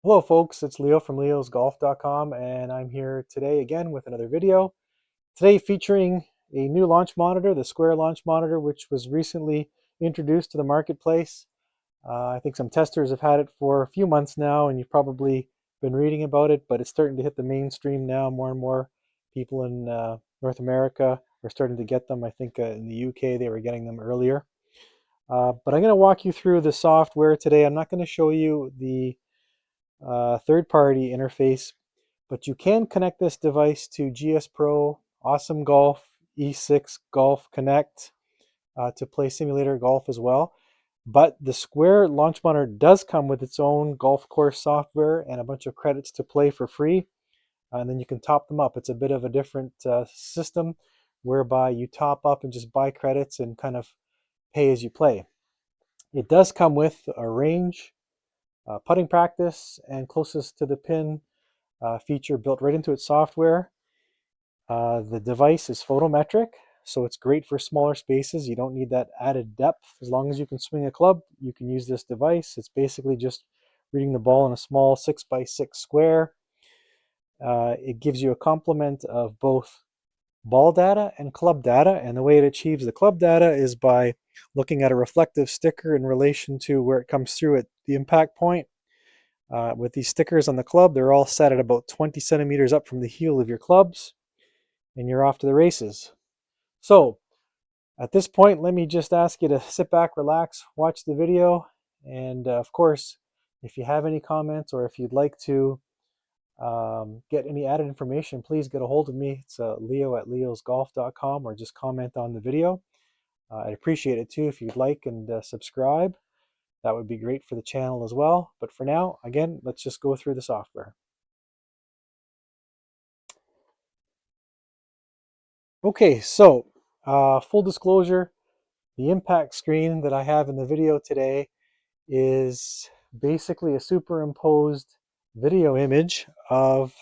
Hello folks, it's Leo from leosgolf.com and I'm here today again with another video. Today featuring a new launch monitor, the Square launch monitor, which was recently introduced to the marketplace. I think some testers have had it for a few months now and you've probably been reading about it, but it's starting to hit the mainstream now. More and more people in North America are starting to get them. I think in the UK they were getting them earlier. But I'm going to walk you through the software today. I'm not going to show you the third-party interface, but you can connect this device to GS Pro, Awesome Golf, E6 Golf Connect to play simulator golf as well. But the Square Launch Monitor does come with its own golf course software and a bunch of credits to play for free, and then you can top them up. It's a bit of a different system whereby you top up and just buy credits and kind of pay as you play. It does come with a range, putting practice, and closest to the pin feature built right into its software. The device is photometric, so it's great for smaller spaces. You don't need that added depth. As long as you can swing a club, you can use this device. It's basically just reading the ball in a small 6x6 square. It gives you a complement of both ball data and club data, and the way it achieves the club data is by looking at a reflective sticker in relation to where it comes through at the impact point. With these stickers on the club, they're all set at about 20 centimeters up from the heel of your clubs, and you're off to the races. So at this point, let me just ask you to sit back, relax, watch the video, and of course, if you have any comments or if you'd like to get any added information, please get a hold of me. It's leo@leosgolf.com, or just comment on the video. I'd appreciate it too if you'd like and subscribe. That would be great for the channel as well. But for now, again, let's just go through the software. Okay, so full disclosure, the impact screen that I have in the video today is basically a superimposed video image of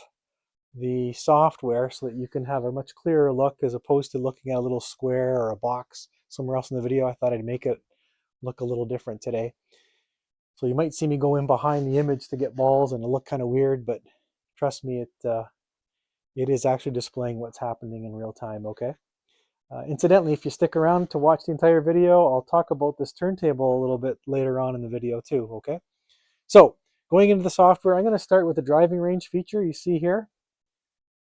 the software so that you can have a much clearer look as opposed to looking at a little square or a box somewhere else in the video. I thought I'd make it look a little different today. So you might see me go in behind the image to get balls and it'll look kind of weird, but trust me, it is actually displaying what's happening in real time, okay? Incidentally, if you stick around to watch the entire video, I'll talk about this turntable a little bit later on in the video too, okay? So going into the software, I'm going to start with the driving range feature you see here.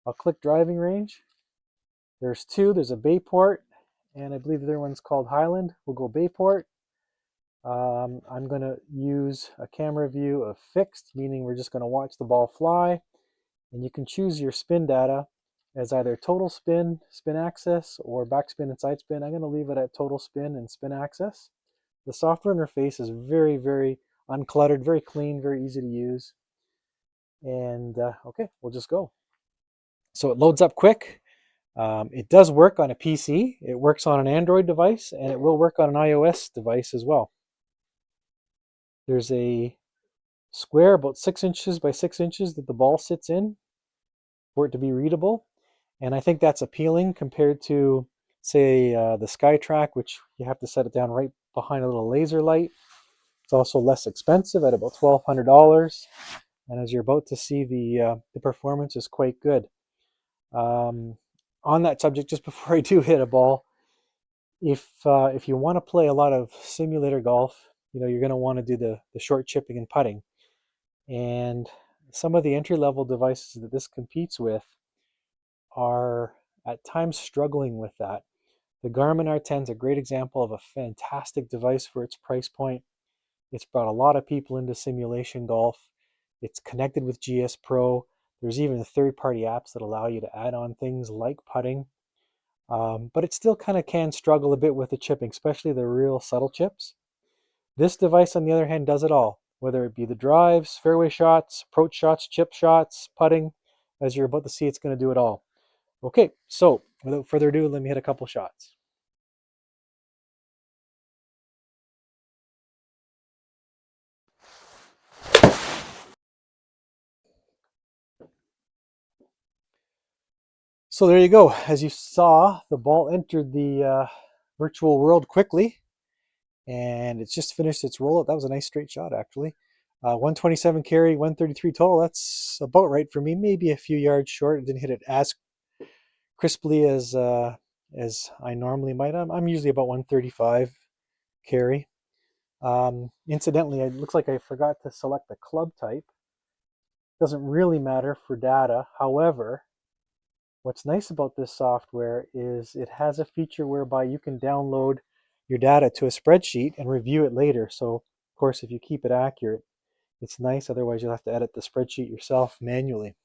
I'll click driving range. There's two. There's a Bayport, and I believe the other one's called Highland. We'll go Bayport. I'm going to use a camera view of fixed, meaning we're just going to watch the ball fly. And you can choose your spin data as either total spin, spin axis, or backspin and side spin. I'm going to leave it at total spin and spin axis. The software interface is very, very uncluttered, very clean, very easy to use. And okay, we'll just go. So it loads up quick. It does work on a PC. It works on an Android device, and it will work on an iOS device as well. There's a square about 6 inches by 6 inches that the ball sits in for it to be readable. And I think that's appealing compared to, say, the SkyTrack, which you have to set it down right behind a little laser light. It's also less expensive at about $1,200. And as you're about to see, the performance is quite good. On that subject, just before I do hit a ball, if you want to play a lot of simulator golf, you're going to want to do the short chipping and putting. And some of the entry-level devices that this competes with are at times struggling with that. The Garmin R10 is a great example of a fantastic device for its price point. It's brought a lot of people into simulation golf. It's connected with GS Pro. There's even third-party apps that allow you to add on things like putting. But it still kind of can struggle a bit with the chipping, especially the real subtle chips. This device, on the other hand, does it all, whether it be the drives, fairway shots, approach shots, chip shots, putting. As you're about to see, it's going to do it all. Okay, so without further ado, let me hit a couple shots. So there you go. As you saw, the ball entered the virtual world quickly, and it's just finished its rollout. That was a nice straight shot, actually. 127 carry, 133 total. That's about right for me. Maybe a few yards short. I didn't hit it as crisply as I normally might. I'm usually about 135 carry. Incidentally, it looks like I forgot to select the club type. Doesn't really matter for data. However, what's nice about this software is it has a feature whereby you can download your data to a spreadsheet and review it later. So, of course, if you keep it accurate, it's nice. Otherwise, you'll have to edit the spreadsheet yourself manually.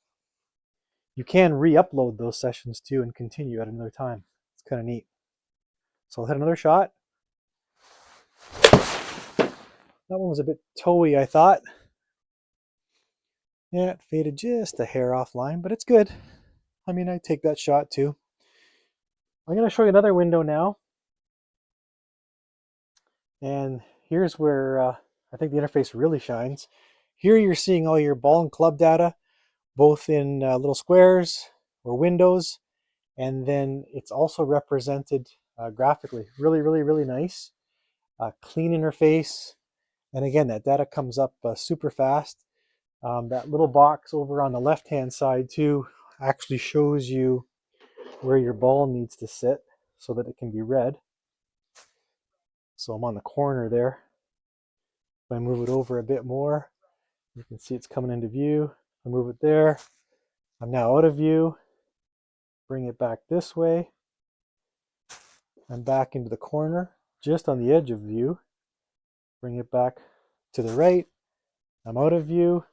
You can re-upload those sessions too and continue at another time. It's kind of neat. So I'll hit another shot. That one was a bit toey, I thought. Yeah, it faded just a hair offline, but it's good. I mean, I take that shot too. I'm going to show you another window now. And here's where I think the interface really shines. Here you're seeing all your ball and club data, both in little squares or windows. And then it's also represented graphically. Really, really, really nice. Clean interface. And again, that data comes up super fast. That little box over on the left-hand side too actually shows you where your ball needs to sit so that it can be read. So I'm on the corner there. If I move it over a bit more, you can see it's coming into view. I move it there. I'm now out of view. Bring it back this way. I'm back into the corner, just on the edge of view. Bring it back to the right. I'm out of view.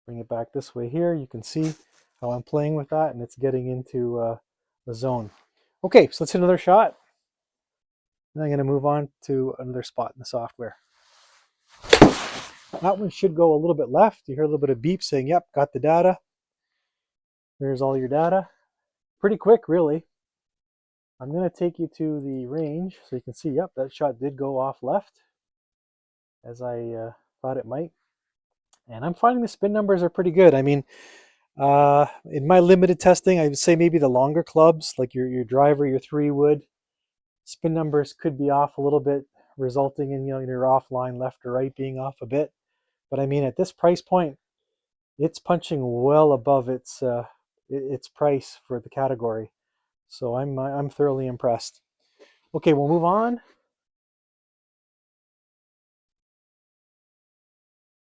Bring it back this way here. You can see how I'm playing with that, and it's getting into the zone. Okay, so let's hit another shot. And I'm going to move on to another spot in the software. That one should go a little bit left. You hear a little bit of beep saying, yep, got the data. There's all your data. Pretty quick, really. I'm going to take you to the range so you can see, yep, that shot did go off left as I thought it might. And I'm finding the spin numbers are pretty good. I mean, in my limited testing, I would say maybe the longer clubs, like your driver, your 3-wood, spin numbers could be off a little bit, resulting in your offline left or right being off a bit. But I mean, at this price point, it's punching well above its price for the category. So I'm thoroughly impressed. Okay, we'll move on.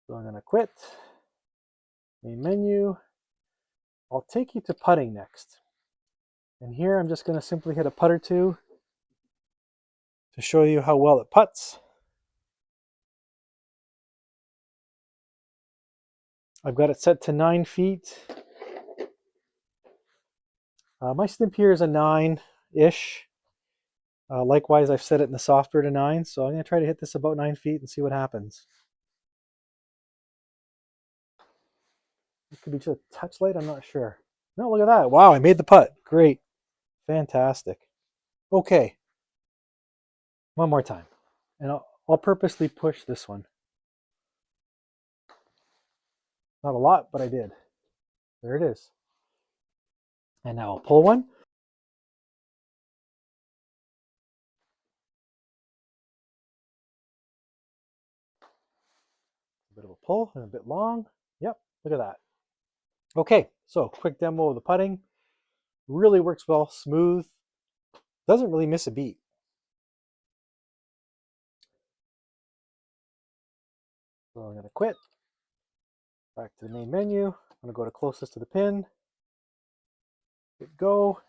So I'm going to quit. Main menu. I'll take you to putting next. And here I'm just going to simply hit a putt or two to show you how well it putts. I've got it set to 9 feet. My stimp here is a 9-ish. Likewise, I've set it in the software to 9, so I'm going to try to hit this about 9 feet and see what happens. It could be just a touch light, I'm not sure. No, look at that. Wow, I made the putt. Great. Fantastic. Okay. One more time. And I'll purposely push this one. Not a lot, but I did. There it is. And now I'll pull one. A bit of a pull and a bit long. Yep, look at that. Okay, so quick demo of the putting. Really works well, smooth. Doesn't really miss a beat. So I'm going to quit. Back to the main menu. I'm going to go to closest to the pin. Hit go.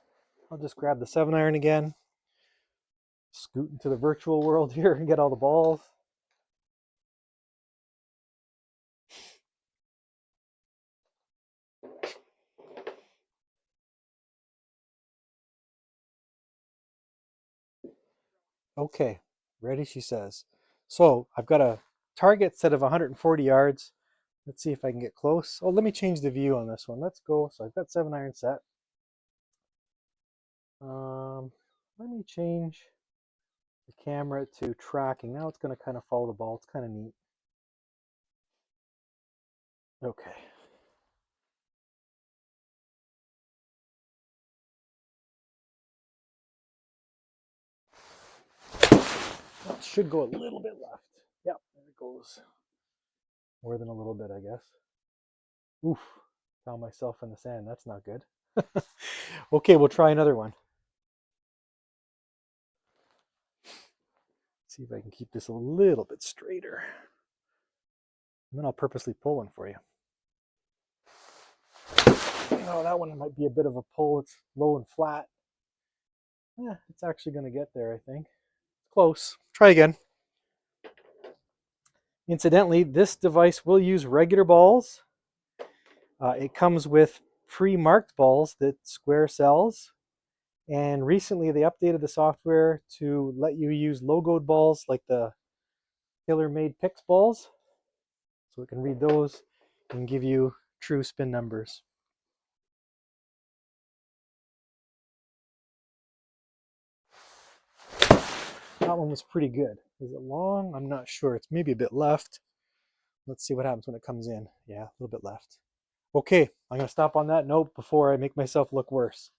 I'll just grab the 7-iron again. Scoot into the virtual world here and get all the balls. Okay, ready, she says. So I've got a target set of 140 yards. Let's see if I can get close. Oh, let me change the view on this one. Let's go. So I've got 7-iron set. Let me change the camera to tracking. Now it's going to kind of follow the ball. It's kind of neat. Okay. That should go a little bit left. Yep, there it goes. More than a little bit, I guess. Oof, found myself in the sand. That's not good. Okay, we'll try another one. See if I can keep this a little bit straighter. And then I'll purposely pull one for you. Oh, that one might be a bit of a pull. It's low and flat. Yeah, it's actually going to get there, I think. Close. Try again. Incidentally, this device will use regular balls. It comes with pre-marked balls that Square sells. And recently they updated the software to let you use logoed balls like the tailor-made Pix balls. So it can read those and give you true spin numbers. That one was pretty good. Is it long? I'm not sure. It's maybe a bit left. Let's see what happens when it comes in. Yeah, a little bit left. Okay, I'm going to stop on that note before I make myself look worse.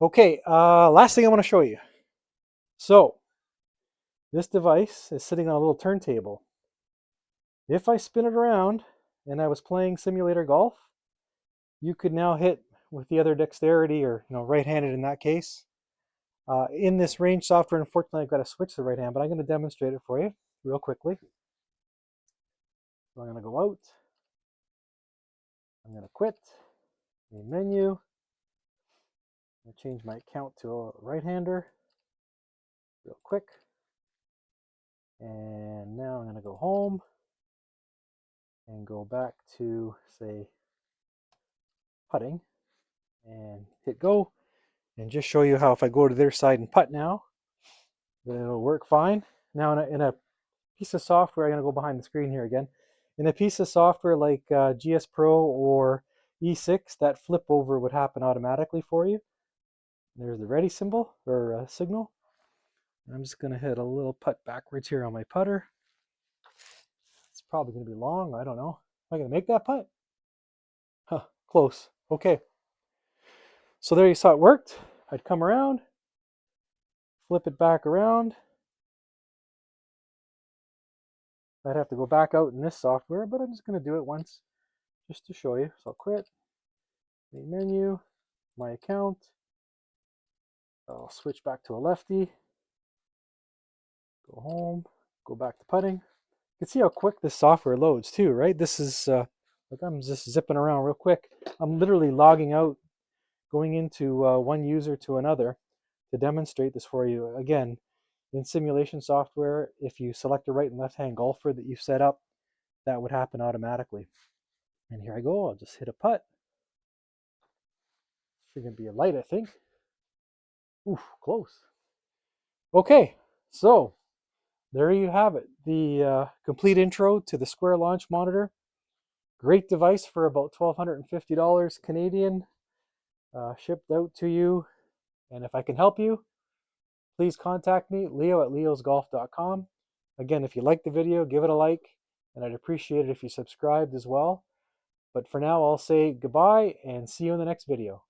Okay, last thing I want to show you. So, this device is sitting on a little turntable. If I spin it around and I was playing simulator golf, you could now hit with the other dexterity, or right-handed in that case. In this range software, unfortunately, I've got to switch to the right hand, but I'm going to demonstrate it for you real quickly. So I'm going to go out. I'm going to quit. Main menu. I'm going to change my account to a right-hander real quick. And now I'm going to go home and go back to, say, putting and hit go, and just show you how if I go to their side and putt now, then it'll work fine. Now in a piece of software, I'm going to go behind the screen here again. In a piece of software like GS Pro or E6, that flip over would happen automatically for you. There's the ready symbol or signal. I'm just going to hit a little putt backwards here on my putter. It's probably going to be long. I don't know. Am I going to make that putt? Huh, close. Okay. So there you saw it worked. I'd come around, flip it back around. I'd have to go back out in this software, but I'm just going to do it once just to show you. So I'll quit, main menu, my account. I'll switch back to a lefty, go home, go back to putting. You can see how quick this software loads too, right? This is like I'm just zipping around real quick. I'm literally logging out, going into one user to another to demonstrate this for you. Again, in simulation software, if you select a right and left hand golfer that you've set up, that would happen automatically. And here I go. I'll just hit a putt. It's going to be a light, I think. Oof, close. Okay, so there you have it. The complete intro to the Square Launch Monitor. Great device for about $1,250 Canadian, shipped out to you. And if I can help you, please contact me, leo@leosgolf.com. Again, if you like the video, give it a like, and I'd appreciate it if you subscribed as well. But for now, I'll say goodbye and see you in the next video.